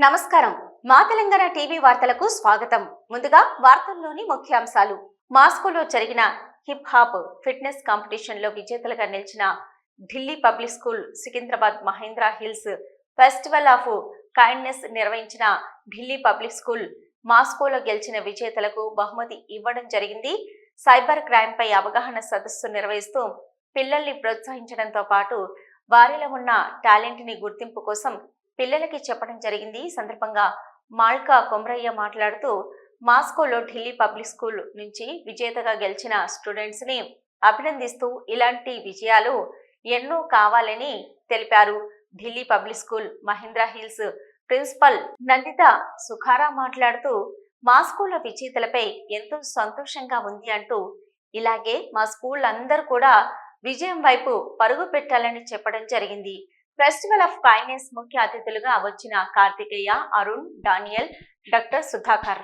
నమస్కారం. మా తెలంగాణ టీవీ వార్తలకు స్వాగతం. ముందుగా వార్తల్లోని ముఖ్యాంశాలు. మాస్కోలో జరిగిన హిప్ హాప్ ఫిట్నెస్ కాంపిటీషన్ లో విజేతలుగా నిలిచిన Delhi public School, Secunderabad Mahendra Hills festival of kindness నిర్వహించిన ఢిల్లీ పబ్లిక్ స్కూల్ మాస్కోలో గెలిచిన విజేతలకు బహుమతి ఇవ్వడం జరిగింది. సైబర్ క్రైమ్ పై అవగాహన సదస్సు నిర్వహిస్తూ పిల్లల్ని ప్రోత్సహించడంతో పాటు వారిలో ఉన్న టాలెంట్ ని గుర్తింపు కోసం పిల్లలకి చెప్పడం జరిగింది. ఈ సందర్భంగా మాల్కా కొమరయ్య మాట్లాడుతూ మాస్కోలో ఢిల్లీ పబ్లిక్ స్కూల్ నుంచి విజేతగా గెలిచిన స్టూడెంట్స్ ని అభినందిస్తూ ఇలాంటి విజయాలు ఎన్నో కావాలని తెలిపారు. Delhi public school Mahendra hills principal Nanditha Sukhara మాట్లాడుతూ మాస్కోలో విజేతలపై ఎంతో సంతోషంగా ఉంది అంటూ, ఇలాగే మా స్కూల్ అందరూ కూడా విజయం వైపు పరుగు పెట్టాలని చెప్పడం జరిగింది. ఫెస్టివల్ ఆఫ్ కైండ్నెస్ ముఖ్య అతిథులుగా వచ్చిన కార్తికేయ, అరుణ్, డానియల్, డాక్టర్ సుధాకర్.